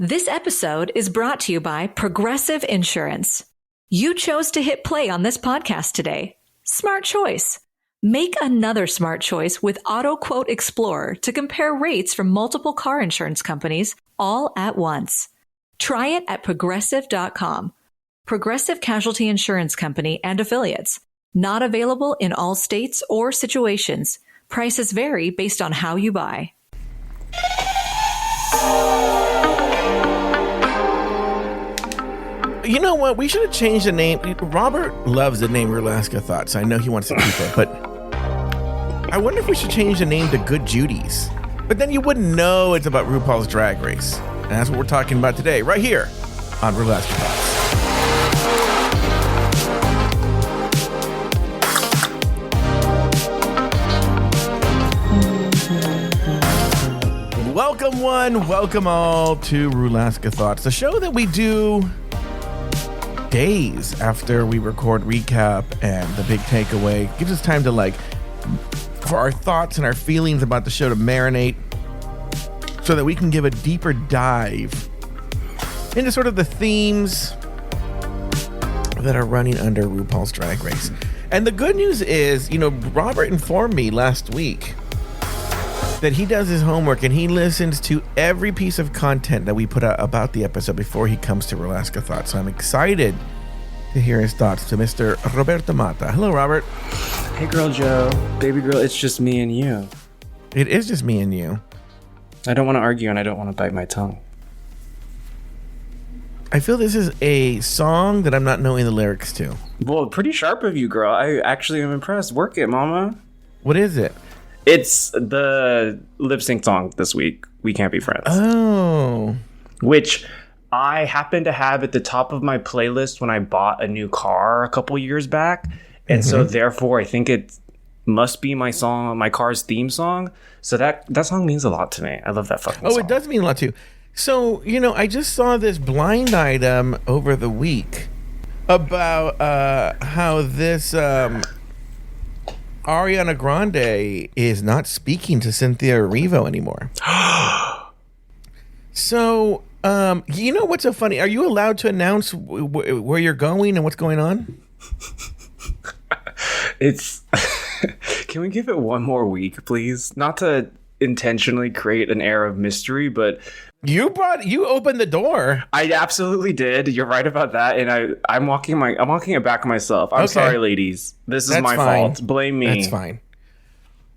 This episode is brought to you by Progressive Insurance. You chose to hit play on this podcast today. Smart choice. Make another smart choice with Auto Quote Explorer to compare rates from multiple car insurance companies all at once. Try it at progressive.com. Progressive Casualty Insurance Company and Affiliates. Not available in all states or situations. Prices vary based on how you buy. You know what? We should have changed the name. Robert loves the name RulaskaThoughts. I know he wants to keep it, but I wonder if we should change the name to Good Judy's. But then you wouldn't know it's about RuPaul's Drag Race. And that's what we're talking about today, right here on RulaskaThoughts. Welcome one, welcome all to RulaskaThoughts, the show that we do days after we record recap and the big takeaway. Gives us time to for our thoughts and our feelings about the show to marinate so that we can give a deeper dive into sort of the themes that are running under RuPaul's Drag Race. And the good news is, Robert informed me last week that he does his homework and he listens to every piece of content that we put out about the episode before he comes to RulaskaThoughts. So I'm excited to hear his thoughts to Mr. Roberto Mata. Hello, Robert. Hey, girl Joe. Baby girl, it's just me and you. It is just me and you. I don't want to argue and I don't want to bite my tongue. I feel this is a song that I'm not knowing the lyrics to. Well, pretty sharp of you, girl. I actually am impressed. Work it, mama. What is it? It's the lip sync song this week, We Can't Be Friends. Oh. Which I happen to have at the top of my playlist when I bought a new car a couple years back. And so therefore I think it must be my car's theme song. So that song means a lot to me. I love that fucking song. Oh, it does mean a lot too. So, I just saw this blind item over the week about how this Ariana Grande is not speaking to Cynthia Erivo anymore. So, what's so funny? Are you allowed to announce where you're going and what's going on? Can we give it one more week, please? Not to intentionally create an air of mystery, but you opened the door. I absolutely did. You're right about that, and I'm walking it back myself. I'm sorry, ladies. This is my fault. Blame me. That's fine.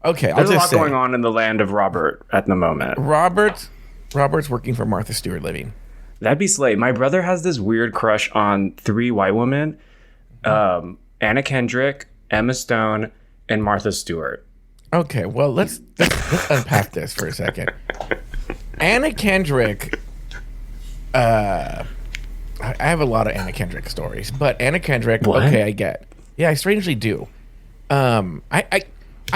Okay, There's a lot going on in the land of Robert at the moment. Robert's working for Martha Stewart Living. That'd be slay. My brother has this weird crush on 3 white women: Anna Kendrick, Emma Stone, and Martha Stewart. Okay, well let's unpack this for a second. Anna Kendrick, I have a lot of Anna Kendrick stories, but Anna Kendrick, what? Okay, I get. Yeah, I strangely do. I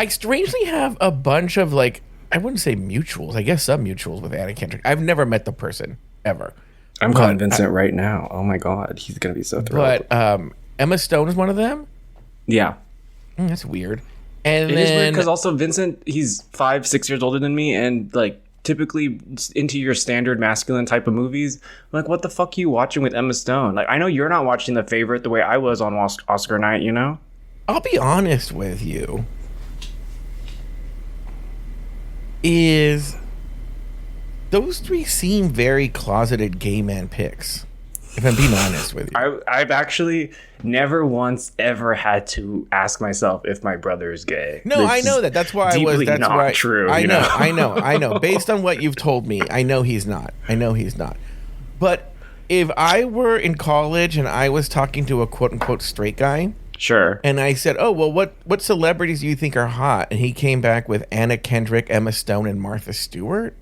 strangely have a bunch of I wouldn't say mutuals, I guess some mutuals with Anna Kendrick. I've never met the person, ever. I'm calling Vincent right now. Oh my God, he's going to be so thrilled. But Emma Stone is one of them? Yeah. That's weird. And it is weird because also Vincent, he's 5-6 years older than me, and typically into your standard masculine type of movies. I'm like, what the fuck are you watching with Emma Stone? I know you're not watching The Favorite the way I was on Oscar night, I'll be honest with you. Is those 3 seem very closeted gay man picks, if I'm being honest with you. I've actually never once ever had to ask myself if my brother is gay. No, I know that. That's why that's not why true. I know. Based on what you've told me, I know he's not. But if I were in college and I was talking to a quote unquote straight guy, sure, and I said, "Oh, well, what celebrities do you think are hot?" and he came back with Anna Kendrick, Emma Stone, and Martha Stewart,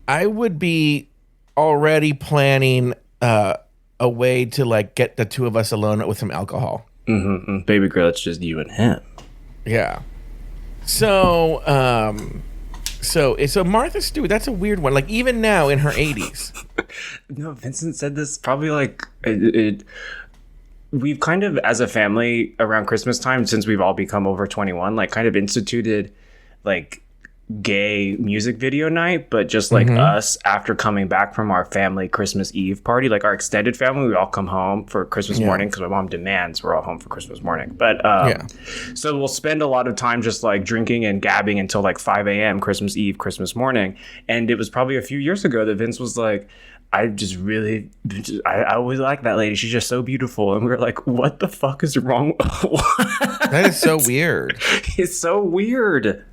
I would be already planning a way to get the 2 of us alone with some alcohol. Baby girl, it's just you and him. Yeah. So Martha Stewart, that's a weird one. Even now in her 80s. No, Vincent said this probably we've kind of, as a family around Christmas time, since we've all become over 21, kind of instituted gay music video night, but just like us after coming back from our family Christmas Eve party, like our extended family, we all come home for Christmas morning because my mom demands we're all home for Christmas morning. But so we'll spend a lot of time just like drinking and gabbing until like 5 a.m. Christmas Eve, Christmas morning. And it was probably a few years ago that Vince was like, I always like that lady. She's just so beautiful. And we were like, what the fuck is wrong? That is so weird. It's so weird.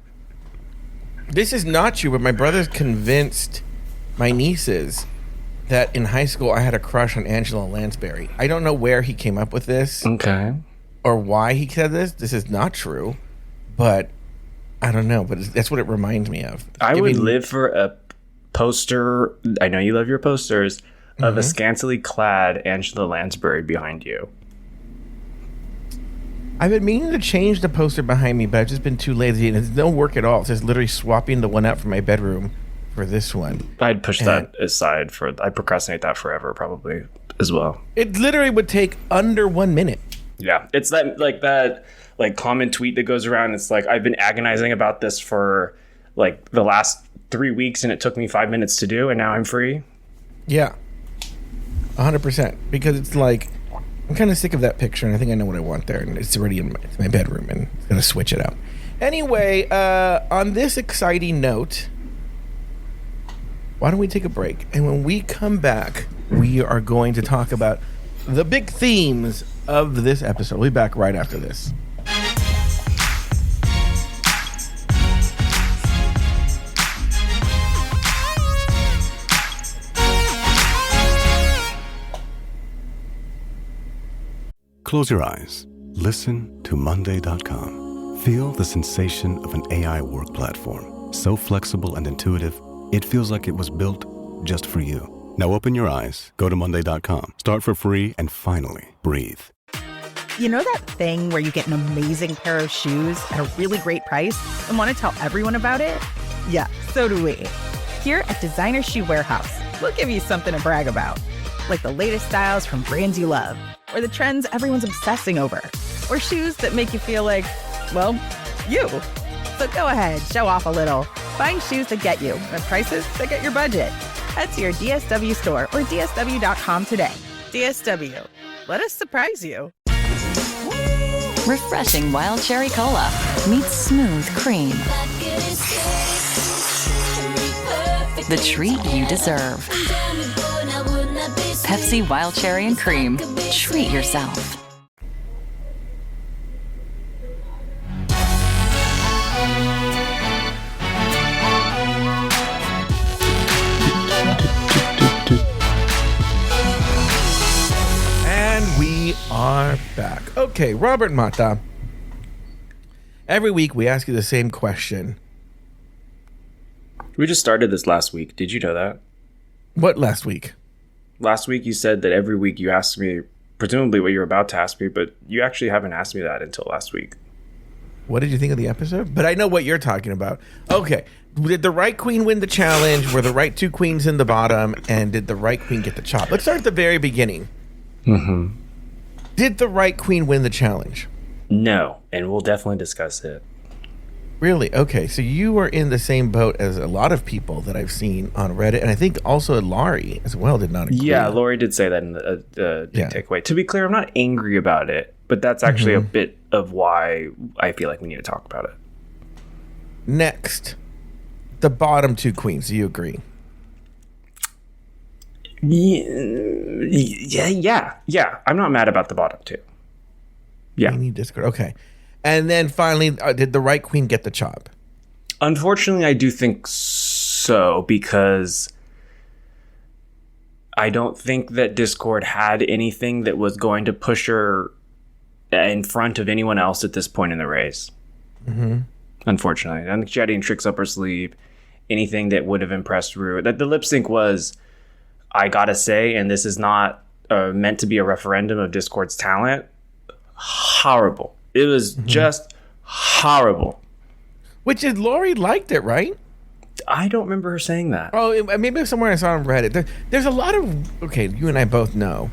This is not true, but my brother's convinced my nieces that in high school I had a crush on Angela Lansbury. I don't know where he came up with this. Okay. Or why he said this. This is not true, but I don't know. But that's what it reminds me of. I would live for a poster. I know you love your posters of a scantily clad Angela Lansbury behind you. I've been meaning to change the poster behind me, but I've just been too lazy, and it's no work at all. It's just literally swapping the one out from my bedroom for this one. I'd push that aside I procrastinate that forever, probably as well. It literally would take under 1 minute. Yeah, it's that common tweet that goes around. It's like, I've been agonizing about this for like the last 3 weeks, and it took me 5 minutes to do, and now I'm free. Yeah, 100%. Because it's like, I'm kind of sick of that picture, and I think I know what I want there, and it's already in my bedroom, and I'm going to switch it out. Anyway, on this exciting note, why don't we take a break? And when we come back, we are going to talk about the big themes of this episode. We'll be back right after this. Close your eyes. Listen to Monday.com. Feel the sensation of an AI work platform. So flexible and intuitive, it feels like it was built just for you. Now open your eyes, go to Monday.com, start for free, and finally breathe. You know that thing where you get an amazing pair of shoes at a really great price and want to tell everyone about it? Yeah, so do we. Here at Designer Shoe Warehouse, we'll give you something to brag about. Like the latest styles from brands you love, or the trends everyone's obsessing over, or shoes that make you feel like, well, you. So go ahead, show off a little. Find shoes that get you at prices that get your budget. Head to your DSW store or DSW.com today. DSW, let us surprise you. Refreshing wild cherry cola meets smooth cream. The treat you deserve. Pepsi Wild Cherry and Cream. Treat yourself. And we are back. Okay, Robert Mata. Every week we ask you the same question. We just started this last week. Did you know that? What last week? Last week you said that every week you asked me, presumably what you're about to ask me, but you actually haven't asked me that until last week. What did you think of the episode? But I know what you're talking about. Okay. Did the right queen win the challenge? Were the right two queens in the bottom? And did the right queen get the chop? Let's start at the very beginning. Mm-hmm. Did the right queen win the challenge? No, and we'll definitely discuss it. Really? Okay, so you are in the same boat as a lot of people that I've seen on Reddit, and I think also Laurie as well did not agree. Yeah, Laurie did say that in the big takeaway. To be clear, I'm not angry about it, but that's actually a bit of why I feel like we need to talk about it. Next, the bottom two queens. Do you agree? Yeah. I'm not mad about the bottom two. Yeah. We need Discord. Okay. And then finally, did the right queen get the chop? Unfortunately, I do think so, because I don't think that Discord had anything that was going to push her in front of anyone else at this point in the race. Mm-hmm. Unfortunately. I don't think she had any tricks up her sleeve, anything that would have impressed Rue. That the lip sync was, I gotta say, and this is not meant to be a referendum of Discord's talent, horrible. It was just horrible. Which is, Laurie liked it, right? I don't remember her saying that. Oh, maybe somewhere I saw on Reddit. There's a lot of, okay, you and I both know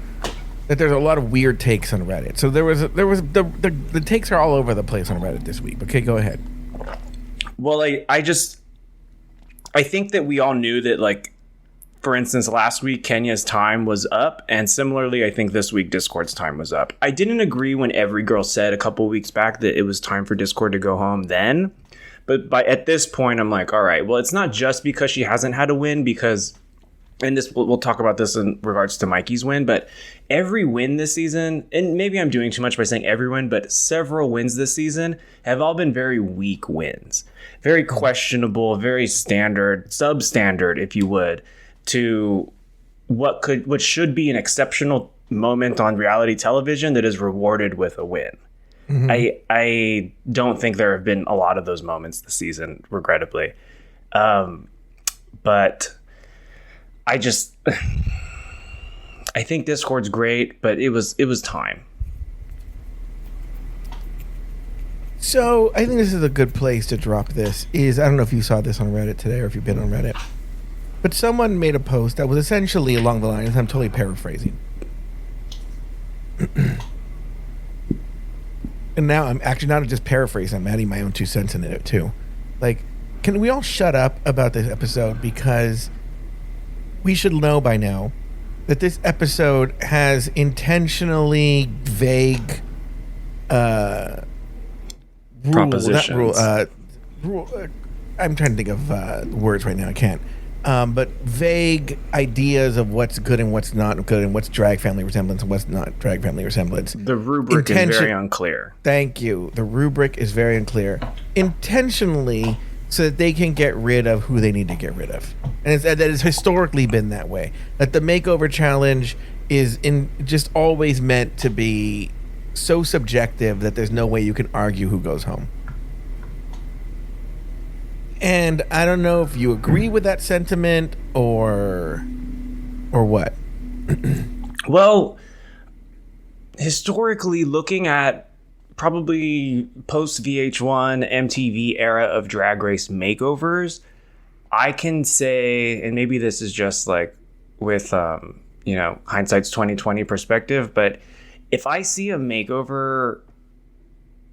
that there's a lot of weird takes on Reddit. So the takes are all over the place on Reddit this week. Okay, go ahead. Well, I just, I think that we all knew that, like, for instance, last week Kenya's time was up, and similarly, I think this week Discord's time was up. I didn't agree when every girl said a couple weeks back that it was time for Discord to go home then, but at this point, I'm like, all right, well, it's not just because she hasn't had a win, because, and this we'll talk about this in regards to Mikey's win, but every win this season, and maybe I'm doing too much by saying every win, but several wins this season have all been very weak wins, very questionable, very standard, substandard, if you would, to what should be an exceptional moment on reality television that is rewarded with a win. Mm-hmm. I don't think there have been a lot of those moments this season, regrettably. But I think Discord's great, but it was time. So I think this is a good place to drop this. I don't know if you saw this on Reddit today or if you've been on Reddit. But someone made a post that was essentially along the lines, I'm totally paraphrasing. And now I'm actually not just paraphrasing, I'm adding my own 2 cents into it too. Like, can we all shut up about this episode? Because we should know by now that this episode has intentionally vague propositions. I'm trying to think of words right now. I can't. But vague ideas of what's good and what's not good and what's drag family resemblance and what's not drag family resemblance. The rubric is very unclear. Thank you. The rubric is very unclear. Intentionally, so that they can get rid of who they need to get rid of. And that has historically been that way. That the makeover challenge is just always meant to be so subjective that there's no way you can argue who goes home. And I don't know if you agree with that sentiment or what. Well, historically, looking at probably post VH1 MTV era of Drag Race makeovers, I can say, and maybe this is just like with hindsight's 2020 perspective, but if I see a makeover,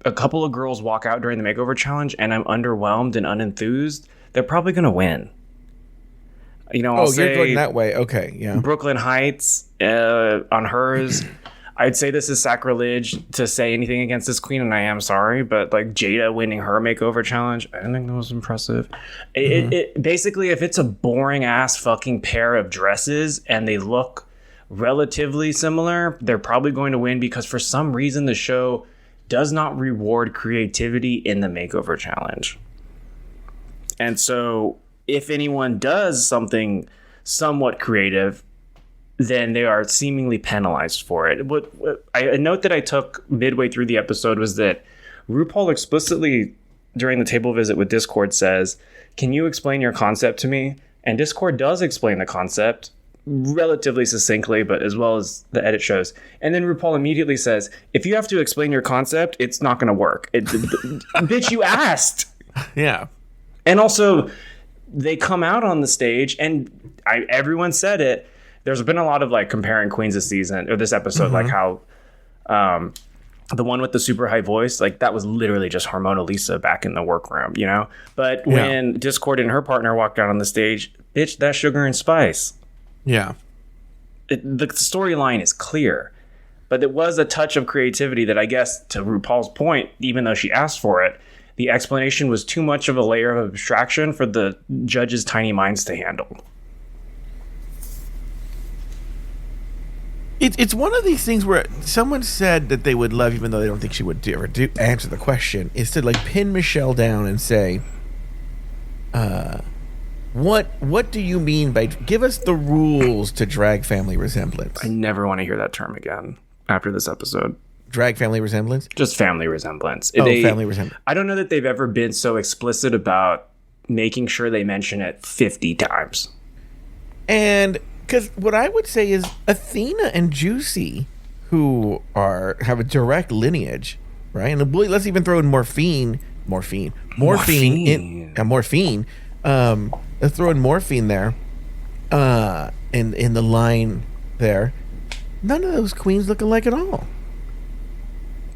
a couple of girls walk out during the makeover challenge and I'm underwhelmed and unenthused, they're probably going to win. I'll say, you're going that way. Okay, yeah. Brooklyn Heights on hers. I'd say this is sacrilege to say anything against this queen, and I am sorry, but like Jada winning her makeover challenge, I don't think that was impressive. Mm-hmm. It basically, if it's a boring ass fucking pair of dresses and they look relatively similar, they're probably going to win because for some reason the show does not reward creativity in the makeover challenge. And so if anyone does something somewhat creative, then they are seemingly penalized for it. A note that I took midway through the episode was that RuPaul explicitly, during the table visit with Discord, says, "Can you explain your concept to me?" And Discord does explain the concept relatively succinctly, but as well as the edit shows. And then RuPaul immediately says, "If you have to explain your concept, it's not going to work." Bitch, you asked. Yeah. And also, they come out on the stage, and everyone said it. There's been a lot of like comparing queens this season or this episode, like how the one with the super high voice, like that was literally just Harmona Lisa back in the workroom, But when Discord and her partner walked out on the stage, bitch, that's Sugar and Spice. Yeah. The storyline is clear, but it was a touch of creativity that I guess, to RuPaul's point, even though she asked for it, the explanation was too much of a layer of abstraction for the judges' tiny minds to handle. It's one of these things where someone said that they would love, even though they don't think she would ever answer the question, is to like pin Michelle down and say, what do you mean by, give us the rules to drag family resemblance? I never want to hear that term again after this episode. Drag family resemblance? Just family resemblance. Family resemblance. I don't know that they've ever been so explicit about making sure they mention it 50 times. And because what I would say is Athena and Juicy, who have a direct lineage, right? And let's even throw in morphine. Let's throw in morphine there, in the line there. None of those queens look alike at all.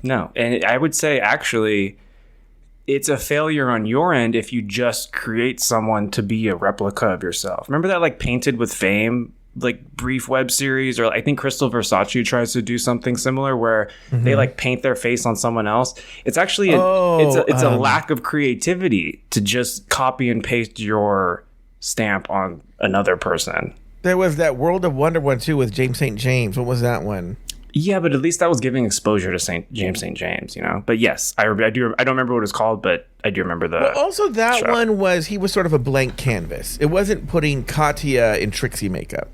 No, and I would say actually, it's a failure on your end if you just create someone to be a replica of yourself. Remember that like Painted with Fame like brief web series, or I think Crystal Versace tries to do something similar where they like paint their face on someone else. It's actually it's a lack of creativity to just copy and paste your stamp on another person. There was that World of Wonder one too with James St. James. What was that one? Yeah, but at least that was giving exposure to St. James, you know. But yes, I do. I don't remember what it's called, but I do remember the. Well, also that show. one was he was sort of a blank canvas. It wasn't putting Katya in Trixie makeup.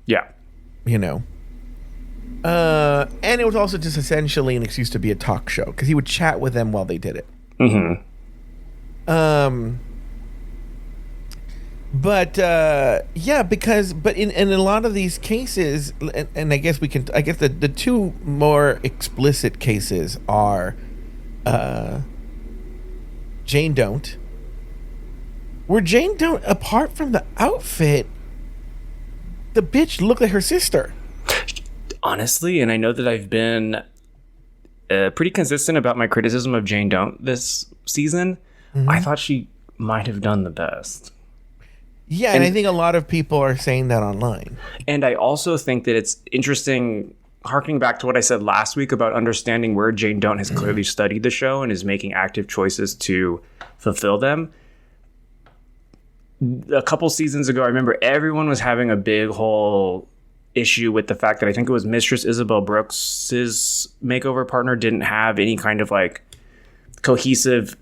Yeah. You know. And it was also just essentially an excuse to be a talk show because he would chat with them while they did it. Mm-hmm. But in a lot of these cases, and I guess the two more explicit cases are Jane Don't, where Jane Don't, apart from the outfit, the bitch looked like her sister. Honestly, and I know that I've been pretty consistent about my criticism of Jane Don't this season. Mm-hmm. I thought she might have done the best. Yeah, and I think a lot of people are saying that online. And I also think that it's interesting, harking back to what I said last week about understanding where Jane Don't has clearly studied the show and is making active choices to fulfill them. A couple seasons ago, I remember everyone was having a big whole issue with the fact that I think it was Mistress Isabel Brooks's makeover partner didn't have any kind of like cohesive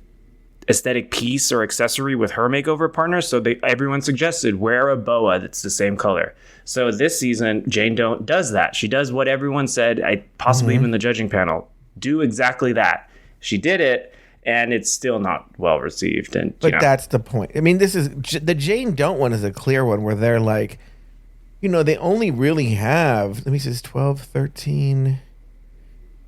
aesthetic piece or accessory with her makeover partner. So everyone suggested wear a boa that's the same color. So this season, Jane Don't does that. She does what everyone said, possibly even the judging panel, do exactly that. She did it. And it's still not well received. But that's the point. I mean, this is the Jane Don't one is a clear one where they're like, you know, they only really have, let me see, 12, 13.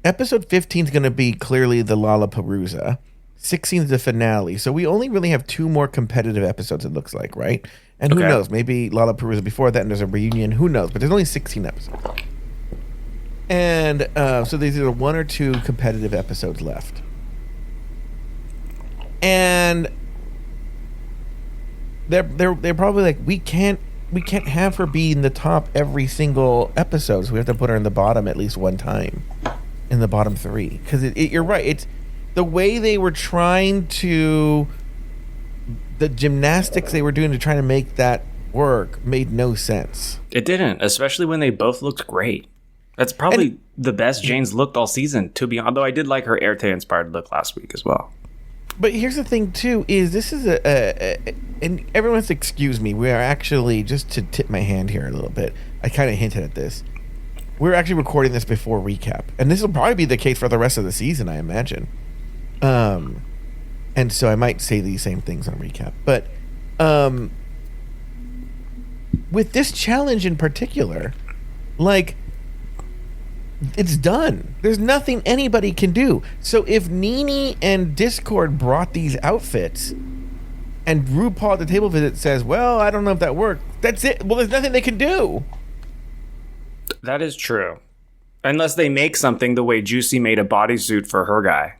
Episode 15 is going to be clearly the Lollapalooza. 16 is the finale. So we only really have 2 more competitive episodes, it looks like, right? And who knows? Maybe Lollapalooza before that and there's a reunion. Who knows? But there's only 16 episodes. And so there's either 1 or 2 competitive episodes left. And they're probably like, we can't have her be in the top every single episode, so we have to put her in the bottom at least one time, in the bottom 3. Because you're right, it's the way they were trying to, the gymnastics they were doing to try to make that work made no sense. It didn't, especially when they both looked great. That's probably the best Jane's looked all season, to be honest. Although I did like her Erte inspired look last week as well. But here's the thing, too, is this is and everyone's excuse me, we are actually, just to tip my hand here a little bit, I kind of hinted at this. We're actually recording this before recap. And this will probably be the case for the rest of the season, I imagine. And so I might say these same things on recap. But with this challenge in particular, like, it's done. There's nothing anybody can do. So if Nene and Discord brought these outfits and RuPaul at the table visit says, well, I don't know if that worked, that's it. Well, there's nothing they can do. That is true. Unless they make something the way Juicy made a bodysuit for her guy.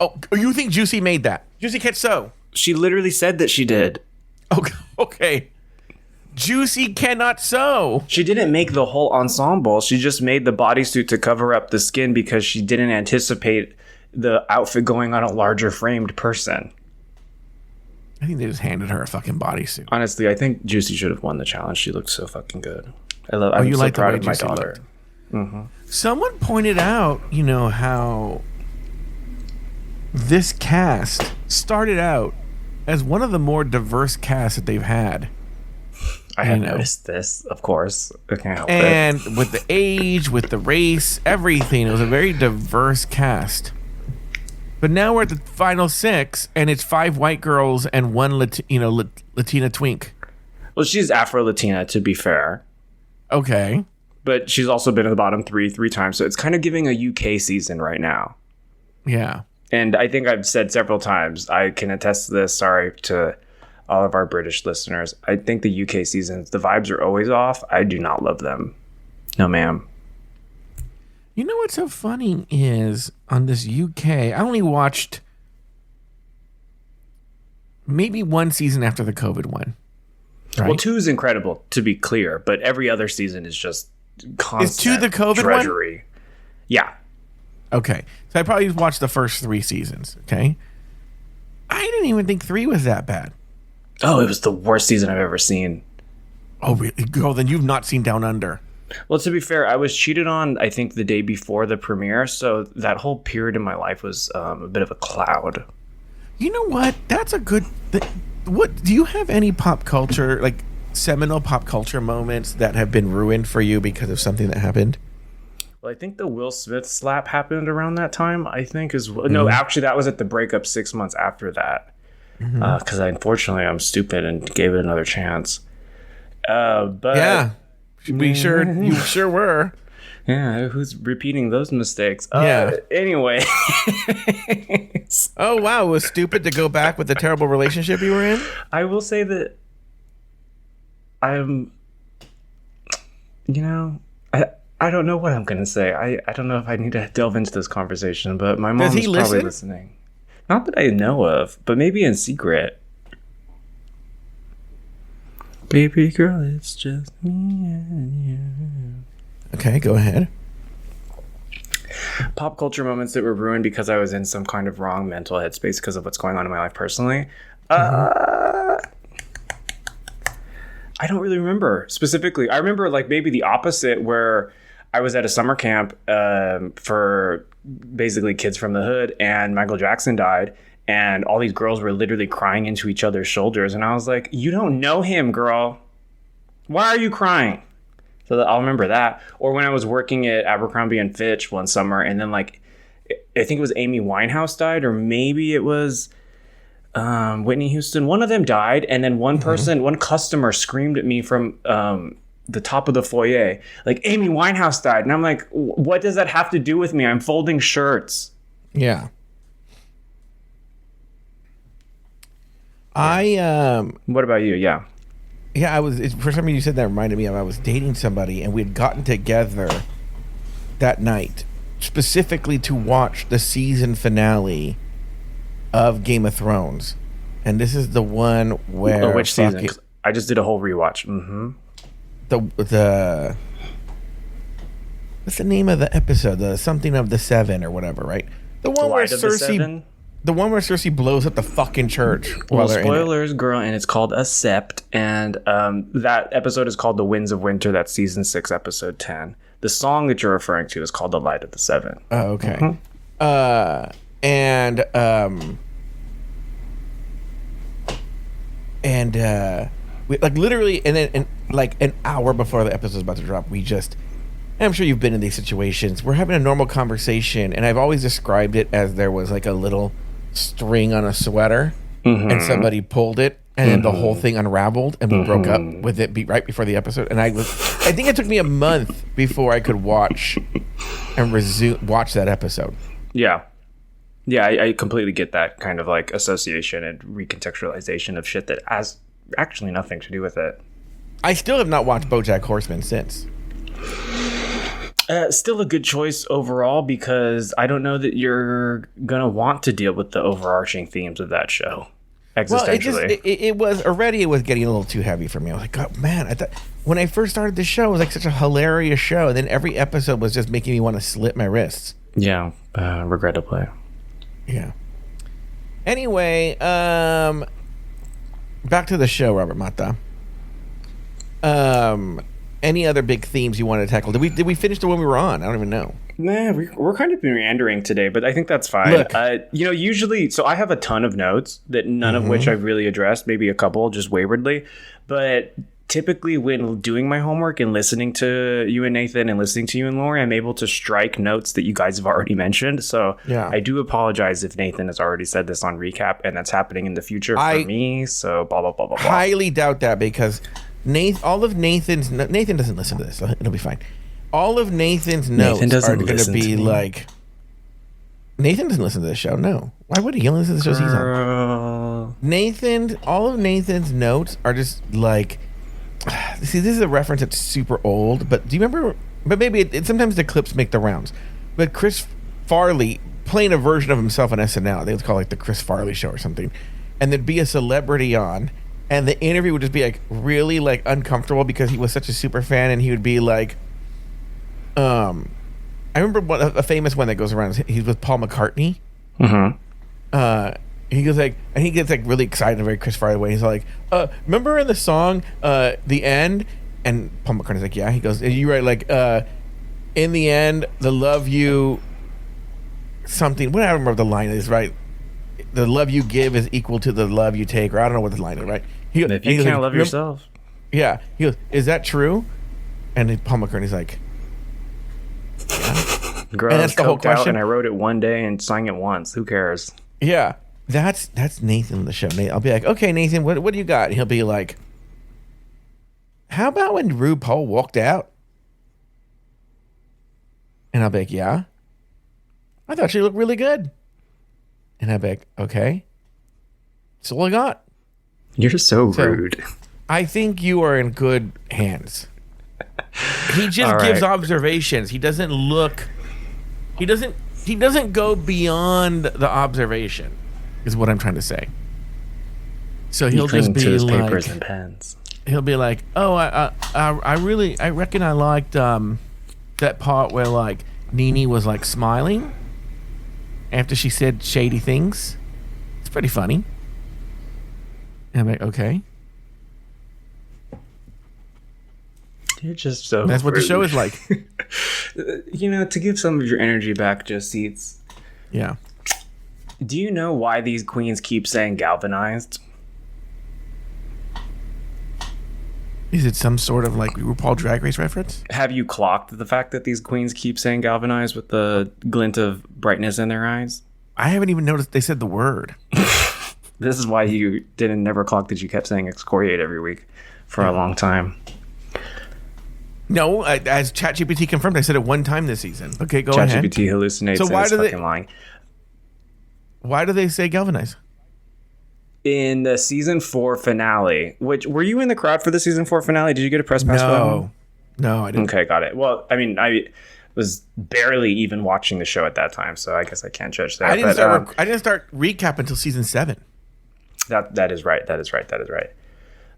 Oh, you think Juicy made that? Juicy can't sew. She literally said that she did. Okay. Juicy cannot sew. She didn't make the whole ensemble. She just made the bodysuit to cover up the skin because she didn't anticipate the outfit going on a larger framed person. I think they just handed her a fucking bodysuit. Honestly, I think Juicy should have won the challenge. She looked so fucking good. I'm so proud of my daughter. Mm-hmm. Someone pointed out, you know, how this cast started out as one of the more diverse casts that they've had. I had noticed this, of course. I can't help it. And with the age, with the race, everything, it was a very diverse cast. But now we're at the final 6, and it's 5 white girls and 1 Latina twink. Well, she's Afro-Latina, to be fair. Okay. But she's also been in the bottom 3 times, so it's kind of giving a UK season right now. Yeah. And I think I've said several times, I can attest to this, sorry to all of our British listeners, I think the UK seasons, the vibes are always off. I do not love them. No, ma'am. You know what's so funny is on this UK, I only watched maybe one season after the COVID one. Right? Well, 2 is incredible, to be clear, but every other season is just constant Is 2 the COVID drudgery. One? Yeah. Okay. So I probably watched the first 3 seasons, okay? I didn't even think 3 was that bad. Oh, it was the worst season I've ever seen. Oh, really? Girl, then you've not seen Down Under. Well, to be fair, I was cheated on, I think, the day before the premiere, so that whole period in my life was a bit of a cloud. You know what? That's a good... What do you have any pop culture, like seminal pop culture moments that have been ruined for you because of something that happened? Well, I think the Will Smith slap happened around that time, I think. No, actually, that was at the breakup 6 months after that. Because unfortunately, I'm stupid and gave it another chance. But yeah, you sure were. Yeah, who's repeating those mistakes? Yeah. Anyway. Oh, wow. It was stupid to go back with the terrible relationship you were in? I will say that I'm, I don't know what I'm going to say. I don't know if I need to delve into this conversation, but my mom is probably listening. Not that I know of, but maybe in secret. Baby girl, it's just me and you. Okay, go ahead. Pop culture moments that were ruined because I was in some kind of wrong mental headspace because of what's going on in my life personally. I don't really remember specifically. I remember like maybe the opposite, where I was at a summer camp for basically kids from the hood, and Michael Jackson died, and all these girls were literally crying into each other's shoulders, and I was like, you don't know him, girl. Why are you crying? So I'll remember that. Or when I was working at Abercrombie and Fitch one summer, and then like, I think it was Amy Winehouse died, or maybe it was Whitney Houston. One of them died, and then one customer screamed at me from the top of the foyer, like, Amy Winehouse died. And I'm like, what does that have to do with me? I'm folding shirts. Yeah. What about you? Yeah. Yeah, for some reason you said that reminded me of, I was dating somebody and we had gotten together that night specifically to watch the season finale of Game of Thrones. And this is the one where... which season? I just did a whole rewatch. Mm-hmm. The what's the name of the episode? The something of the Seven or whatever, right? The one where Cersei... The one where Cersei blows up the fucking church. Well, spoilers, girl, and it's called A Sept, and that episode is called The Winds of Winter. That's season 6, episode 10. The song that you're referring to is called The Light of the Seven. Oh, okay. Mm-hmm. We, like, literally, and like an hour before the episode is about to drop, I'm sure you've been in these situations. We're having a normal conversation, and I've always described it as there was like a little string on a sweater, and somebody pulled it, and then the whole thing unraveled, and we broke up with it right before the episode. And I think it took me a month before I could watch that episode. Yeah. Yeah, I completely get that kind of like association and recontextualization of shit that has actually nothing to do with it. I still have not watched BoJack Horseman since. Still a good choice overall, because I don't know that you're gonna want to deal with the overarching themes of that show existentially. Well, it was getting a little too heavy for me. I was like, God, man, I thought when I first started the show, it was like such a hilarious show, and then every episode was just making me want to slit my wrists. Yeah, regrettably. Yeah. Anyway, back to the show, Robert Mata. Any other big themes you wanted to tackle? Did we finish the one we were on? I don't even know. Nah, we're kind of meandering today, but I think that's fine. Look, usually, so I have a ton of notes that none of which I've really addressed, maybe a couple just waywardly, but typically when doing my homework and listening to you and Nathan and listening to you and Lori, I'm able to strike notes that you guys have already mentioned. So yeah. I do apologize if Nathan has already said this on recap, and that's happening in the future for me. So blah, blah, blah, blah, blah. Highly doubt that, because Nathan doesn't listen to this, so it'll be fine. All of Nathan's notes are going to be like... Nathan doesn't listen to this show, no. Why would he? He only listens to the shows he's on. All of Nathan's notes are just like... See, this is a reference that's super old, but do you remember... But maybe sometimes the clips make the rounds. But Chris Farley playing a version of himself on SNL, I think it's called like the Chris Farley Show or something, and there'd be a celebrity on, and the interview would just be like really like uncomfortable because he was such a super fan, and he would be like, I remember a famous one that goes around. He's with Paul McCartney. He goes like, and he gets like really excited and very Chris Farley way. He's like, remember in the song, The End? And Paul McCartney's like, yeah. He goes, you write like, in the end, the love you something. What I don't remember the line is, right? The love you give is equal to the love you take, or I don't know what the line is, right? And if you can't love yourself. Yeah. He goes, is that true? And then Paul McCartney's like, yeah. Girl, and that's the whole question. And I wrote it one day and sang it once. Who cares? Yeah. That's Nathan on the show. I'll be like, okay, Nathan, what do you got? And he'll be like, how about when RuPaul walked out? And I'll be like, yeah. I thought she looked really good. And I'll be like, okay. That's all I got. You're so rude. I think you are in good hands. He just gives observations. He doesn't look. He doesn't go beyond the observation, is what I'm trying to say. So he'll just be his like, papers and pens. He'll be like, oh, I reckon I liked that part where like Nene was like smiling after she said shady things. It's pretty funny. And I'm like, okay. You're just so That's what the show is like. To give some of your energy back, Just Seats. Yeah. Do you know why these queens keep saying galvanized? Is it some sort of like RuPaul Drag Race reference? Have you clocked the fact that these queens keep saying galvanized with the glint of brightness in their eyes? I haven't even noticed they said the word. This is why you never clocked that you kept saying excoriate every week for a long time. No, as ChatGPT confirmed, I said it one time this season. Okay, go ahead. ChatGPT hallucinates. So why do lying? Why do they say galvanize? In the season 4 finale, which were you in the crowd for the season 4 finale? Did you get a press pass? No, I didn't. Okay, got it. Well, I mean, I was barely even watching the show at that time, so I guess I can't judge that. I didn't start recap until season 7. That is right.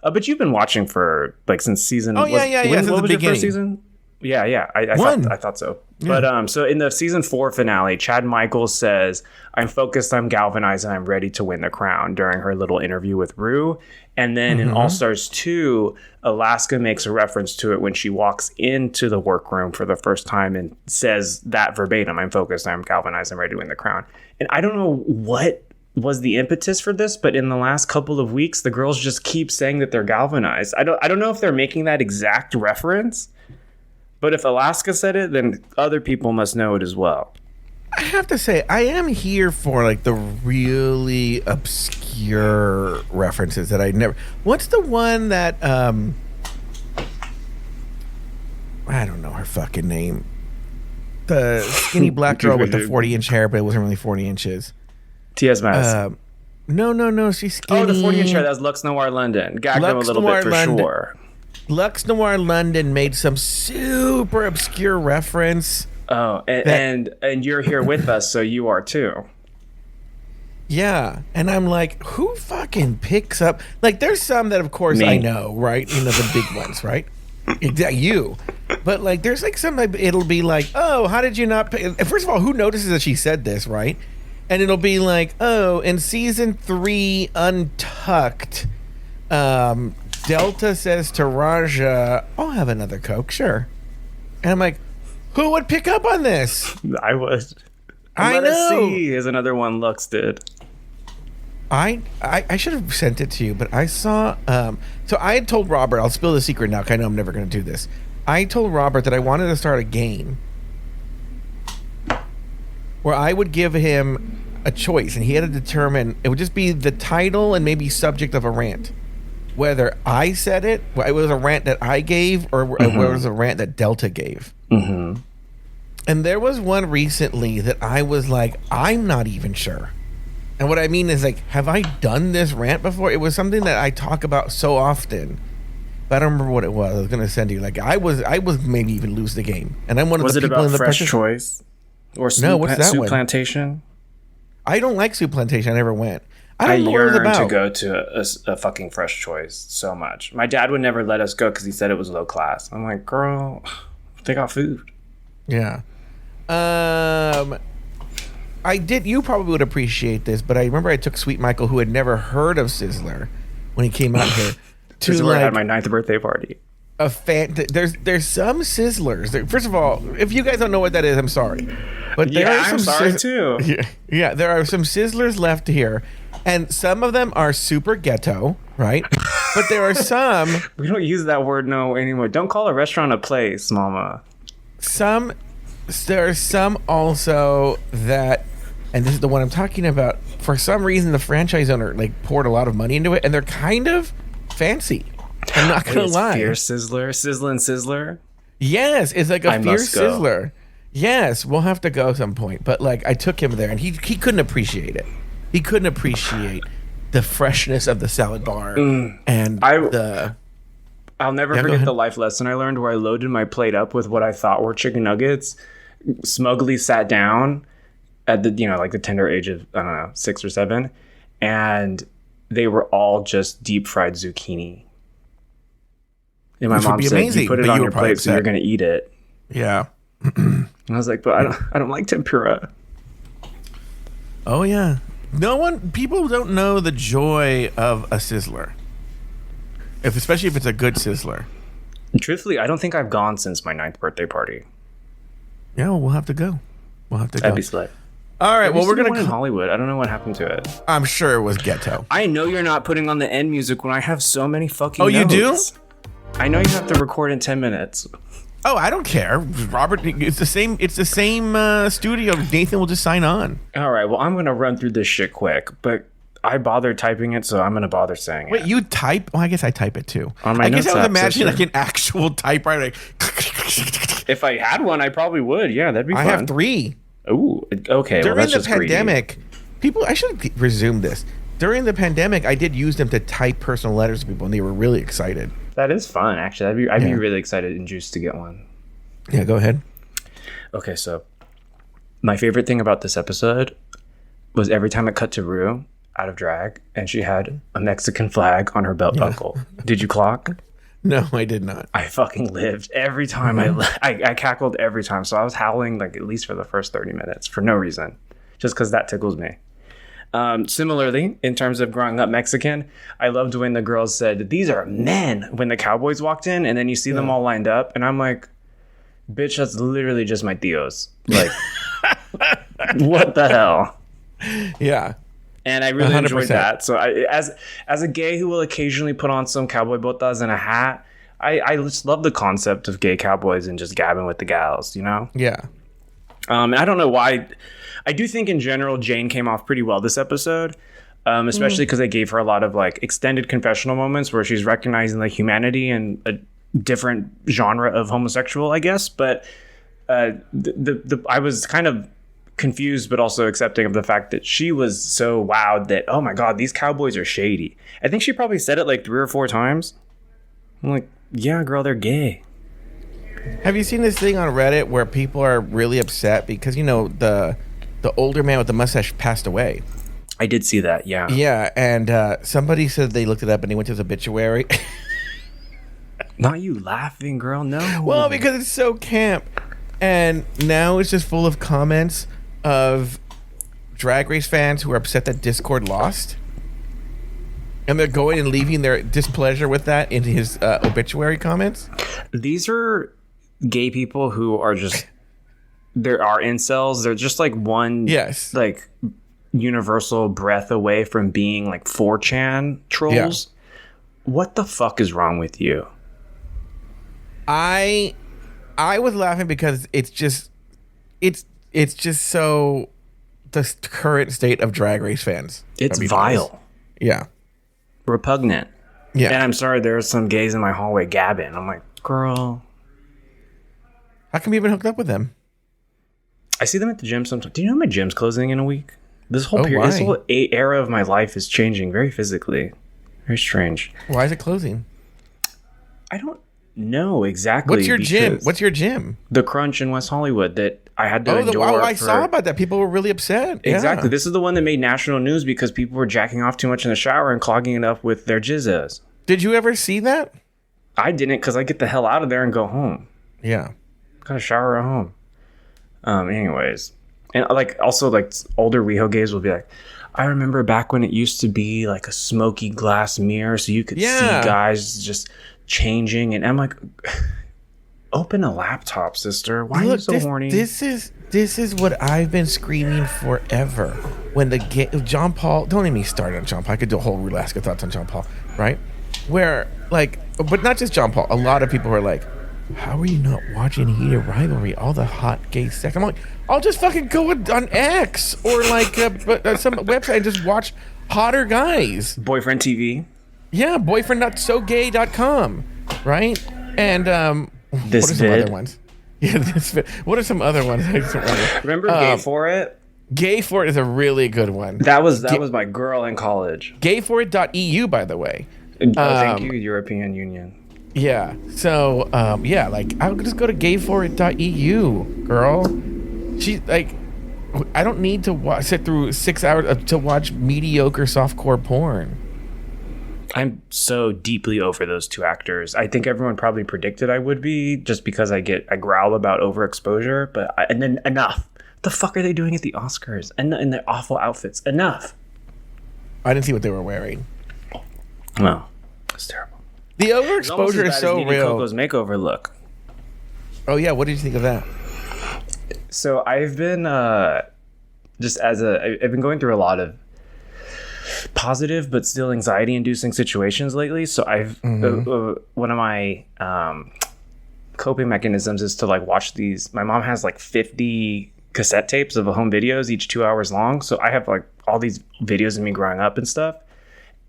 But you've been watching for like since season. Oh yeah. Since what the was beginning. your first season? Yeah. I thought so. Yeah. But so in the season 4 finale, Chad Michaels says, "I'm focused, I'm galvanized, and I'm ready to win the crown" during her little interview with Rue. And then in All Stars 2, Alaska makes a reference to it when she walks into the workroom for the first time and says that verbatim, "I'm focused, I'm galvanized, I'm ready to win the crown." And I don't know what was the impetus for this, but in the last couple of weeks, the girls just keep saying that they're galvanized. I don't know if they're making that exact reference, but if Alaska said it, then other people must know it as well. I have to say, I am here for like the really obscure references that I never. What's the one that I don't know her fucking name. The skinny black girl with the 40-inch hair, but it wasn't really 40 inches. T.S. Madison. No, she's skinny. Oh, the 40-inch hair. That was Lux Noir London. Gagged them a little bit for sure. Lux Noir London made some super obscure reference. Oh, and you're here with us, so you are too. Yeah, and I'm like, who fucking picks up? Like, there's some that, of course, I know, right? You know, the big ones, right? You. But, like, there's, like, some, it'll be like, oh, how did you not pay? First of all, who notices that she said this, right? And it'll be like, oh, in season 3, Untucked, Delta says to Raja, I'll have another Coke, sure. And I'm like, who would pick up on this? I would. I know. Let us see is another one Lux did. I should have sent it to you, but I saw. So I had told Robert, I'll spill the secret now, because I know I'm never going to do this. I told Robert that I wanted to start a game where I would give him a choice, and he had to determine. It would just be the title and maybe subject of a rant. Whether I said it was a rant that I gave, or it was a rant that Delta gave. Mm-hmm. And there was one recently that I was like, I'm not even sure. And what I mean is, like, have I done this rant before? It was something that I talk about so often, but I don't remember what it was. I was going to send you. Like, I was maybe even lose the game. And I'm one of the people in the Fresh Choice or Soup Plantation? I don't like Soup Plantation. I never went. I don't know what it's yearn about. to go to a fucking Fresh Choice so much. My dad would never let us go because he said it was low class. I'm like, girl, they got food. Yeah. I did. You probably would appreciate this, but I remember I took Sweet Michael, who had never heard of Sizzler, when he came out here, to Sizzler had my 9th birthday party. a fan. There's some Sizzlers. First of all, if you guys don't know what that is, I'm sorry, but there are some I'm sorry too. Yeah, there are some Sizzlers left here, and some of them are super ghetto, right? But there are some. We don't use that word no anymore. Don't call a restaurant a place, mama. There are some also that, and this is the one I'm talking about. For some reason, the franchise owner like poured a lot of money into it, and they're kind of fancy. I'm not gonna lie. Fierce Sizzler, Sizzlin' Sizzler. Yes, it's like a I fierce must go. Sizzler. Yes, we'll have to go some point. But like, I took him there, and he couldn't appreciate it. He couldn't appreciate the freshness of the salad bar and I'll never forget the life lesson I learned where I loaded my plate up with what I thought were chicken nuggets, smugly sat down at the, like the tender age of, I don't know, 6 or 7, and they were all just deep fried zucchini. And my Which would mom be said, amazing, you put it but on you your were probably plate, so you're upset. going to eat it. Yeah. And I was like, but I don't like tempura. Oh yeah. People don't know the joy of a Sizzler. Especially if it's a good Sizzler. Truthfully, I don't think I've gone since my 9th birthday party. Yeah, well, we'll have to go. That'd be slick. All right, well, we're One gonna. in Hollywood. I don't know what happened to it. I'm sure it was ghetto. I know you're not putting on the end music when I have so many fucking. Oh, you do? notes. I know you have to record in 10 minutes. Oh, I don't care, Robert. It's the same. It's the same studio. Nathan will just sign on. All right. Well, I'm gonna run through this shit quick, but I bothered typing it, so I'm gonna bother saying Wait, it. you type? Oh, I guess I type it too. On my I guess notes I was app, imagining sister. like an actual typewriter. Like, If I had one, I probably would. Yeah, that'd be fun. I have 3. Ooh. Okay. Well, During that's the just greedy. pandemic, I should resume this. During the pandemic, I did use them to type personal letters to people, and they were really excited. That is fun, actually. I'd be really excited and juiced to get one. Yeah, go ahead. Okay, so my favorite thing about this episode was every time it cut to Rue out of drag, and she had a Mexican flag on her belt buckle. Did you clock? No, I did not. I fucking lived every time. I cackled every time, so I was howling like at least for the first 30 minutes for no reason, just because that tickles me. Similarly, in terms of growing up Mexican, I loved when the girls said, "These are men," when the cowboys walked in, and then you see them all lined up, and I'm like, bitch, that's literally just my tios. Like, what the hell? Yeah. And I really enjoyed 100%. that. So as a gay who will occasionally put on some cowboy botas and a hat, I just love the concept of gay cowboys and just gabbing with the gals, Yeah. And I don't know why. I do think in general Jane came off pretty well this episode, especially because they gave her a lot of like extended confessional moments where she's recognizing the humanity and a different genre of homosexual, I guess. But I was kind of confused but also accepting of the fact that she was so wowed that, oh my god, these cowboys are shady. I think she probably said it like 3 or 4 times. I'm like, yeah, girl, they're gay. Have you seen this thing on Reddit where people are really upset because the older man with the mustache passed away? I did see that, yeah. Yeah, and somebody said they looked it up and they went to his obituary. Not you laughing, girl, no. Well, because it's so camp, and now it's just full of comments of Drag Race fans who are upset that Discord lost, and they're going and leaving their displeasure with that in his obituary comments. These are gay people who are just, there are incels. They're just like one, Yes. like universal breath away from being like 4chan trolls. Yeah. What the fuck is wrong with you? I was laughing because it's just so the current state of Drag Race fans. It's I mean, vile, Yeah. repugnant. Yeah. And I'm sorry, there are some gays in my hallway gabbing. I'm like, girl. How come you haven't hooked up with them? I see them at the gym sometimes. Do you know my gym's closing in a week? This whole period, why? this whole era of my life is changing very physically. Very strange. Why is it closing? I don't No, exactly. What's your gym? because What's your gym? The Crunch in West Hollywood that I had to endure. I saw about that. People were really upset. Exactly. Yeah. This is the one that made national news because people were jacking off too much in the shower and clogging it up with their jizzas. Did you ever see that? I didn't because I get the hell out of there and go home. Yeah. Kind of shower at home. Anyways, and like also like older WeHo gays will be like, I remember back when it used to be like a smoky glass mirror, so you could see guys just changing, and I'm like, open a laptop, sister. Why are you so horny? This is what I've been screaming forever. When John Paul, don't let me start on John Paul. I could do a whole Rulaska Thoughts on John Paul, right? Where like, but not just John Paul. A lot of people are like, how are you not watching Heated Rivalry? All the hot gay sex. I'm like, I'll just fucking go on X or like some website and just watch hotter guys. Boyfriend TV. Yeah, boyfriend.sogay.com, right? And what are some other ones? Yeah, what are some other ones? Remember Gay For It? Gay For It is a really good one. That was my girl in college. Gayforit.eu, by the way. Thank you, European Union. Yeah. So, like I'll just go to gayforit.eu, girl. She's like, I don't need to sit through 6 hours to watch mediocre softcore porn. I'm so deeply over those two actors. I think everyone probably predicted I would be just because I growl about overexposure, and then enough. What the fuck are they doing at the Oscars? And in their awful outfits. Enough. I didn't see what they were wearing. Well, it's terrible. The overexposure is so real. Coco's makeover look. Oh yeah, what did you think of that? So I've been I've been going through a lot of positive but still anxiety-inducing situations lately. So I've one of my coping mechanisms is to like watch these. My mom has like 50 cassette tapes of home videos, each 2 hours long. So I have like all these videos of me growing up and stuff.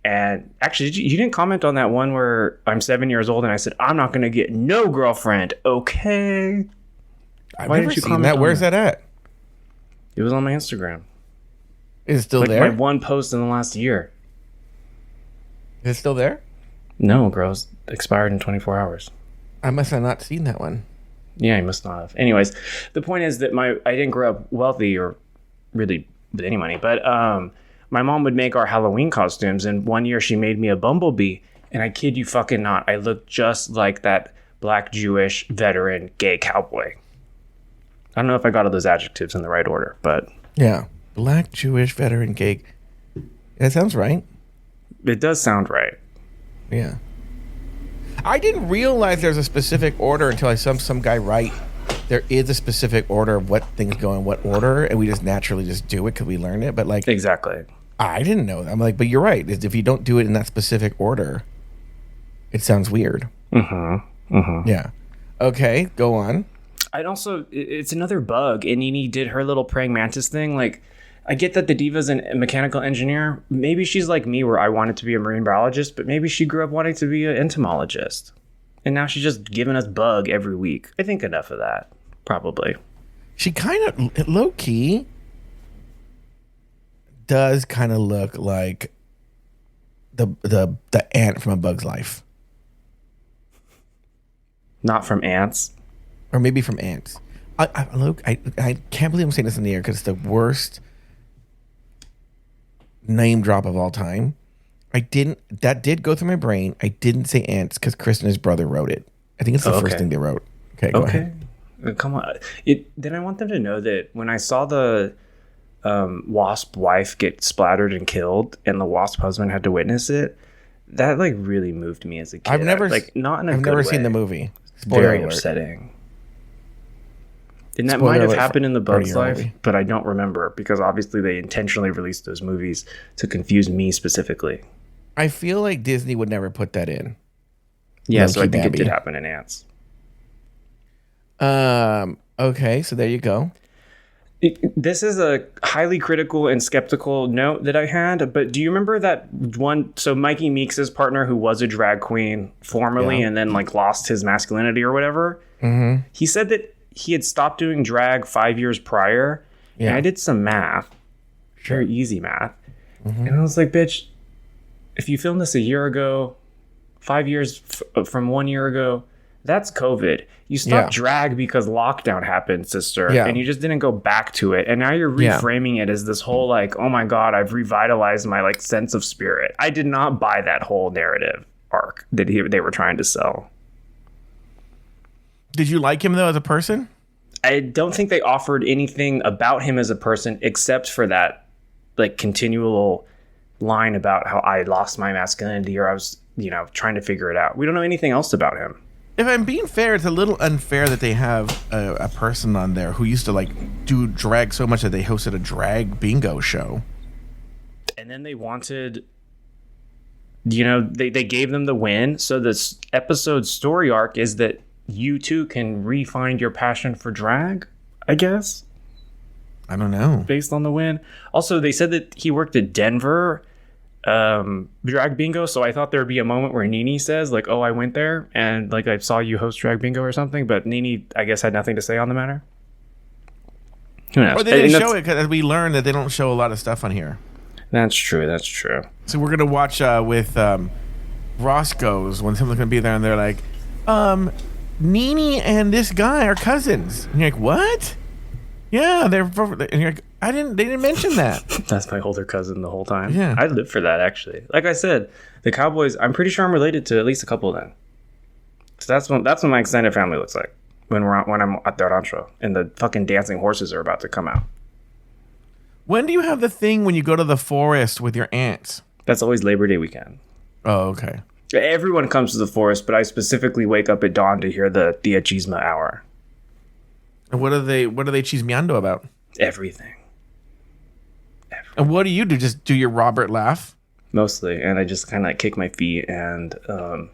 And actually, you didn't comment on that one where I'm 7 years old and I said, I'm not going to get no girlfriend. Okay. I've never seen that. Where's that at? It was on my Instagram. Is it still like there? My one post in the last year. Is it still there? No, girls. Expired in 24 hours. I must have not seen that one. Yeah, you must not have. Anyways, the point is that I didn't grow up wealthy or really with any money, but my mom would make our Halloween costumes, and one year she made me a bumblebee, and I kid you fucking not, I looked just like that black Jewish veteran gay cowboy. I don't know if I got all those adjectives in the right order, but yeah, black Jewish veteran gay. That sounds right. It does sound right. Yeah. I didn't realize there's a specific order until I saw some guy write there is a specific order of what things go in what order, and we just naturally just do it because we learned it. But like, exactly. I didn't know that. I'm like, but you're right. If you don't do it in that specific order, it sounds weird. Yeah. Okay, go on. I'd also, it's another bug. And Nene did her little praying mantis thing. Like, I get that the diva's a mechanical engineer. Maybe she's like me where I wanted to be a marine biologist, but maybe she grew up wanting to be an entomologist. And now she's just giving us bug every week. I think enough of that, probably. She kind of, low-key, does kind of look like the ant from A Bug's Life. Not from ants. Or maybe from ants. I can't believe I'm saying this in the air because it's the worst name drop of all time. That did go through my brain. I didn't say ants because Chris and his brother wrote it. I think it's the first thing they wrote. Okay, go ahead. Come on. Then I want them to know that when I saw the wasp wife get splattered and killed and the wasp husband had to witness it, that like really moved me as a kid. I've never seen the movie. Spoiler Very alert. Upsetting. And that Spoiler might have alert happened in The Bug's Life, movie. but I don't remember because obviously they intentionally released those movies to confuse me specifically. I feel like Disney would never put that in. Yeah, so I think it did happen in Ants. Okay, so there you go. This is a highly critical and skeptical note that I had, but do you remember that one? So Mikey Meeks' partner, who was a drag queen formerly and then like lost his masculinity or whatever, he said that he had stopped doing drag 5 years prior. Yeah. And I did some math, very easy math. And I was like, bitch, if you filmed this a year ago, 5 years from 1 year ago, That's COVID. You stopped drag because lockdown happened, sister, and you just didn't go back to it. And now you're reframing it as this whole like, oh my God, I've revitalized my like sense of spirit. I did not buy that whole narrative arc that they were trying to sell. Did you like him though as a person? I don't think they offered anything about him as a person except for that like continual line about how I lost my masculinity or I was, trying to figure it out. We don't know anything else about him. If I'm being fair, it's a little unfair that they have a person on there who used to like do drag so much that they hosted a drag bingo show. And then they wanted, they gave them the win. So this episode's story arc is that you too can re-find your passion for drag, I guess. I don't know. Based on the win. Also, they said that he worked at Denver drag bingo, so I thought there'd be a moment where Nene says like, oh, I went there and like I saw you host drag bingo or something, but Nene I guess had nothing to say on the matter. Who knows? Or they didn't show it because we learned that they don't show a lot of stuff on here. That's true. So we're gonna watch with Roscoe's when someone's gonna be there and they're like, Nene and this guy are cousins. And you're like, what? Yeah, and you're like, they didn't mention that. That's my older cousin the whole time. Yeah. I'd live for that, actually. Like I said, the Cowboys, I'm pretty sure I'm related to at least a couple of them. So that's what my extended family looks like when I'm at their rancho and the fucking dancing horses are about to come out. When do you have the thing when you go to the forest with your aunts? That's always Labor Day weekend. Oh, okay. Everyone comes to the forest, but I specifically wake up at dawn to hear the Tia Chisma hour. And what are they chismeando about? Everything. And what do you do? Just do your Robert laugh? Mostly. And I just kind of like kick my feet. And I'm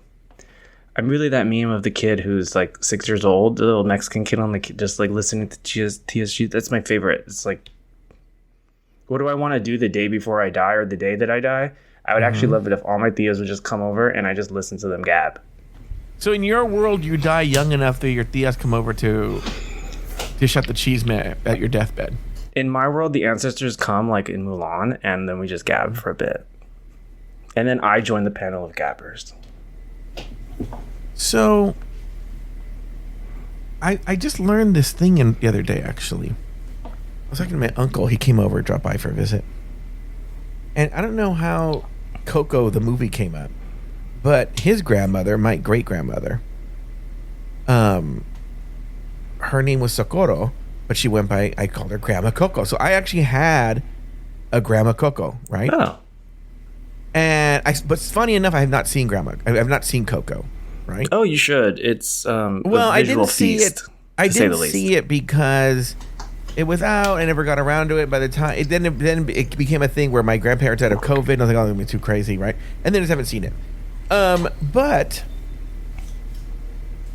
really that meme of the kid who's like 6 years old, the little Mexican kid on the just like listening to Tia's. That's my favorite. It's like, what do I want to do the day before I die or the day that I die? I would actually love it if all my tias would just come over and I just listen to them gab. So in your world, you die young enough that your tias come over to shut the chisme at your deathbed. In my world, the ancestors come like in Mulan, and then we just gab for a bit. And then I join the panel of gabbers. So, I just learned this thing the other day, actually. I was talking to my uncle. He came over, dropped by for a visit. And I don't know how Coco, the movie, came up. But his grandmother, my great-grandmother, her name was Socorro, but she went by, I called her Grandma Coco. So I actually had a Grandma Coco, right? Oh. But funny enough, I have not seen I've not seen Coco, right? Oh, you should. It's I didn't see it. I didn't see it because it was out. I never got around to it. By the time it became a thing where my grandparents had a COVID, and I was like, oh, I'm gonna be too crazy, right? And then I just haven't seen it. But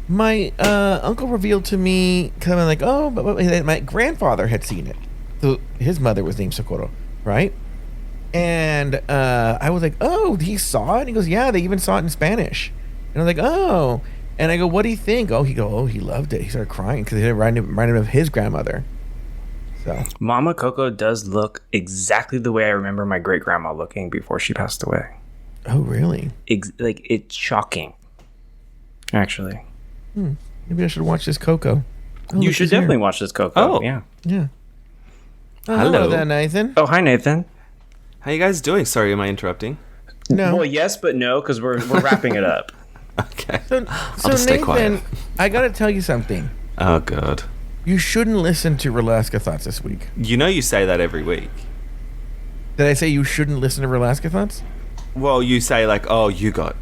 my uncle revealed to me, because I'm like, oh, but my grandfather had seen it. So his mother was named Socorro, right? And I was like, oh, he saw it? And he goes, yeah, they even saw it in Spanish. And I was like, oh. And I go, what do you think? Oh, he loved it. He started crying because it reminded him of his grandmother. So Mama Coco does look exactly the way I remember my great-grandma looking before she passed away. Oh, really? It's shocking, actually. Maybe I should watch this Coco. Oh, you should definitely watch this Coco. Oh. Yeah. Hello there, Nathan. Oh, hi, Nathan. How you guys doing? Sorry, am I interrupting? No. Well, yes, but no, because we're wrapping it up. Okay. So just stay Nathan, quiet. I got to tell you something. Oh, God. You shouldn't listen to Rulaska Thoughts this week. You know you say that every week. Did I say you shouldn't listen to Rulaska Thoughts? Well, you say like, oh, you got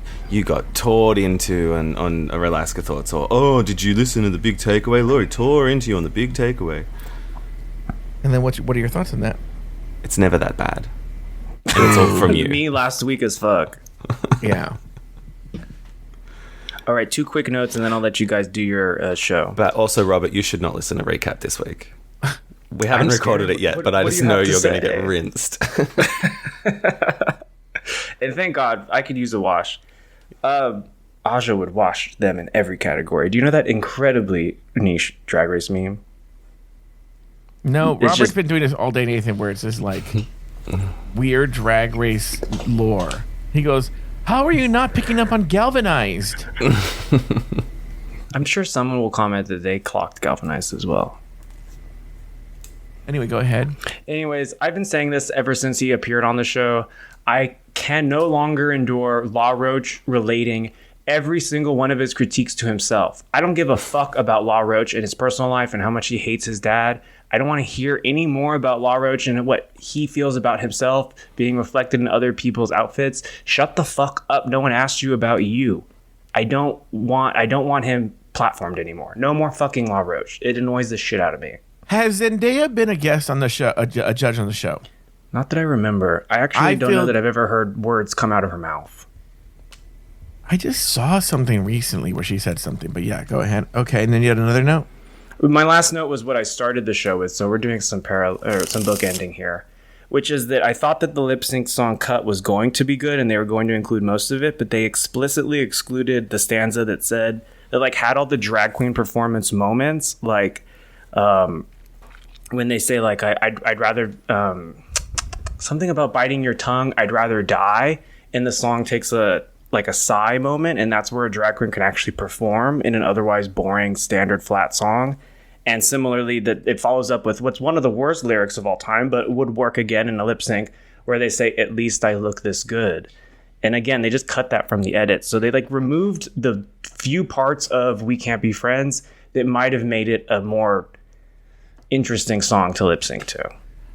taught into on a Rulaska Thoughts, or oh, did you listen to the Big Takeaway? Lori tore into you on the Big Takeaway. And then what are your thoughts on that? It's never that bad. And it's all from you. Me last week as fuck. Yeah. All right, 2 quick notes, and then I'll let you guys do your show. But also, Robert, you should not listen to Recap this week. We haven't I'm recorded scared. it yet, What- but I what just do you know have to you're going to say? get rinsed. And thank God, I could use a wash. Aja would wash them in every category. Do you know that incredibly niche Drag Race meme? No, It's Robert's just- been doing this all day, Nathan, where it's just like weird Drag Race lore. He goes, how are you not picking up on Galvanized? I'm sure someone will comment that they clocked Galvanized as well. Anyway, go ahead. Anyways, I've been saying this ever since he appeared on the show. I can no longer endure Law Roach relating every single one of his critiques to himself. I don't give a fuck about Law Roach and his personal life and how much he hates his dad. I don't want to hear any more about Law Roach and what he feels about himself being reflected in other people's outfits. Shut the fuck up. No one asked you about you. I don't want him platformed anymore. No more fucking Law Roach. It annoys the shit out of me. Has Zendaya been a guest on the show, a judge on the show? Not that I remember. I actually don't know that I've ever heard words come out of her mouth. I just saw something recently where she said something, but yeah, go ahead. Okay, and then you had another note? My last note was what I started the show with, so we're doing some bookending here, which is that I thought that the lip sync song cut was going to be good and they were going to include most of it, but they explicitly excluded the stanza that said, that like had all the drag queen performance moments, like when they say like, I'd rather, something about biting your tongue, I'd rather die, and the song takes a sigh moment, and that's where a drag queen can actually perform in an otherwise boring standard flat song. And similarly, that it follows up with what's one of the worst lyrics of all time, but would work again in a lip sync, where they say, "At least I look this good." And again, they just cut that from the edit, so they like removed the few parts of "We Can't Be Friends" that might have made it a more interesting song to lip sync to.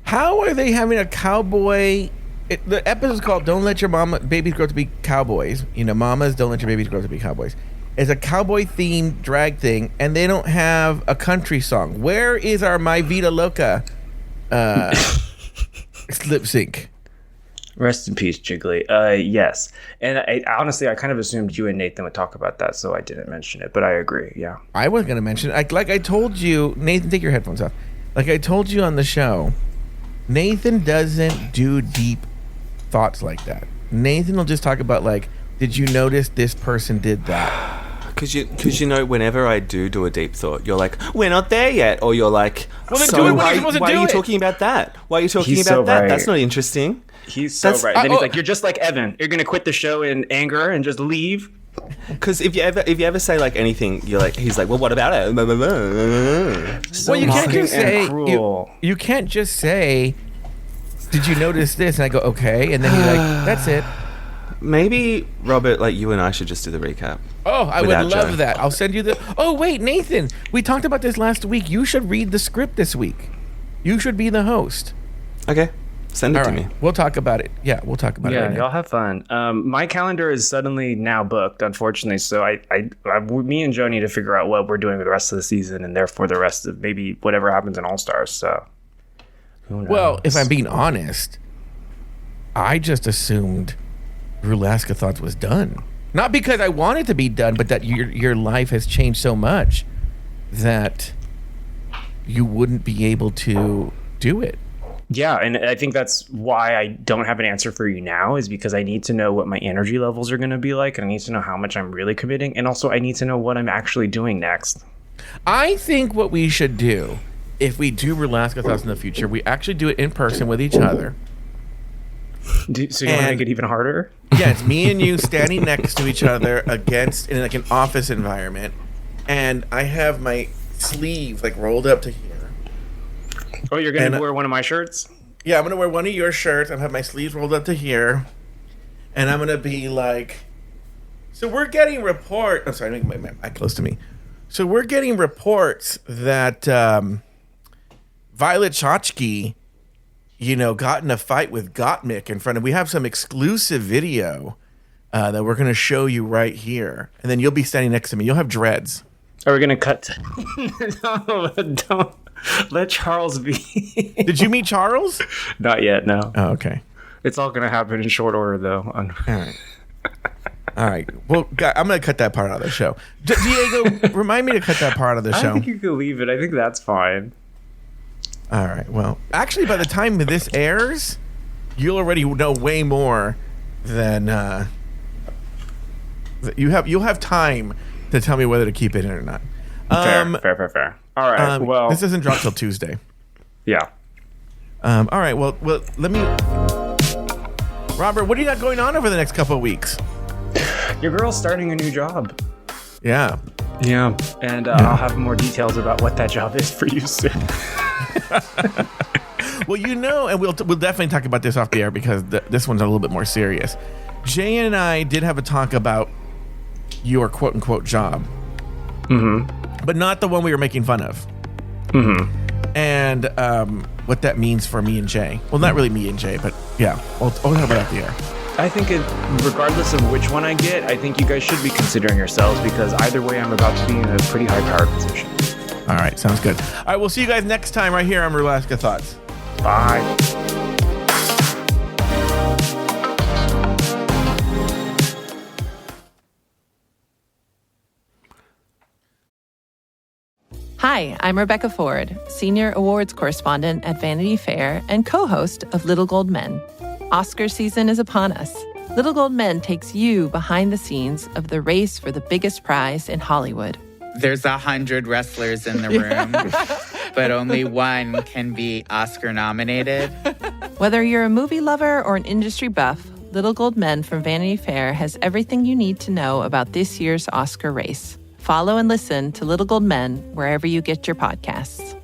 How are they having a cowboy? The episode's called "Don't Let Your Babies Grow Up to Be Cowboys." You know, mamas, don't let your babies grow up to be cowboys. It's a cowboy-themed drag thing, and they don't have a country song. Where is our My Vida Loca lip sync? Rest in peace, Jiggly. Yes. And I honestly kind of assumed you and Nathan would talk about that, so I didn't mention it, but I agree, yeah. I was going to mention it. Like I told you, Nathan, take your headphones off. Like I told you on the show, Nathan doesn't do deep thoughts like that. Nathan will just talk about like, did you notice this person did that? Because you know, whenever I do a deep thought, you're like, we're not there yet, or you're like, well, then do it when you're supposed to do it. Why are you talking about that? Why are you talking about that? Right. That's not interesting. He's so right. Then he's like, you're just like Evan. You're gonna quit the show in anger and just leave. Because if you ever say like anything, you're like, he's like, well, what about it? So well, you can't just say you can't just say, did you notice this? And I go, okay, and then he's like, that's it. Maybe, Robert, like you and I should just do the recap. Oh, I would love that. I'll send you the... Oh, wait, Nathan. We talked about this last week. You should read the script this week. You should be the host. Okay. Send it to me. We'll talk about it. Yeah, we'll talk about it right now. Y'all have fun. My calendar is suddenly now booked, unfortunately. So me and Joe need to figure out what we're doing with the rest of the season and therefore the rest of maybe whatever happens in All-Stars. So, who knows? Well, if I'm being honest, I just assumed RulaskaThoughts was done. Not because I want it to be done, but that your life has changed so much that you wouldn't be able to do it. Yeah, and I think that's why I don't have an answer for you now, is because I need to know what my energy levels are going to be like, and I need to know how much I'm really committing, and also I need to know what I'm actually doing next. I think what we should do, if we do RulaskaThoughts in the future, we actually do it in person with each other. So you want to make it even harder? Yeah, it's me and you standing next to each other in like an office environment, and I have my sleeve like rolled up to here. Oh, you're going to wear one of my shirts? Yeah, I'm going to wear one of your shirts. I have my sleeves rolled up to here, and I'm going to be like, so we're getting I'm sorry, I make my mic close to me. So we're getting reports that Violet Chachki, got in a fight with Gottmik in front of... We have some exclusive video that we're going to show you right here. And then you'll be standing next to me. You'll have dreads. Are we going to cut? No, don't. Let Charles be. Did you meet Charles? Not yet, no. Oh, okay. It's all going to happen in short order, though. All right. Well, I'm going to cut that part out of the show. Diego, remind me to cut that part of the show. I think you can leave it. I think that's fine. All right. Well, actually, by the time this airs, you'll already know way more than you'll have time to tell me whether to keep it in or not. Fair. All right. Well, this doesn't drop till Tuesday. Yeah. All right. Well, let me. Robert, what do you got going on over the next couple of weeks? Your girl's starting a new job. Yeah. Yeah, and I'll have more details about what that job is for you soon. Well, and we'll definitely talk about this off the air because this one's a little bit more serious. Jay and I did have a talk about your quote-unquote job. Mm-hmm. But not the one we were making fun of. Mm-hmm. And what that means for me and Jay. Well, not really me and Jay, but yeah, we'll talk about it off the air. I think regardless of which one I get, I think you guys should be considering yourselves because either way, I'm about to be in a pretty high-powered position. All right, sounds good. All right, we'll see you guys next time right here on Rulaska Thoughts. Bye. Hi, I'm Rebecca Ford, Senior Awards Correspondent at Vanity Fair and co-host of Little Gold Men. Oscar season is upon us. Little Gold Men takes you behind the scenes of the race for the biggest prize in Hollywood. There's 100 wrestlers in the room, but only one can be Oscar nominated. Whether you're a movie lover or an industry buff, Little Gold Men from Vanity Fair has everything you need to know about this year's Oscar race. Follow and listen to Little Gold Men wherever you get your podcasts.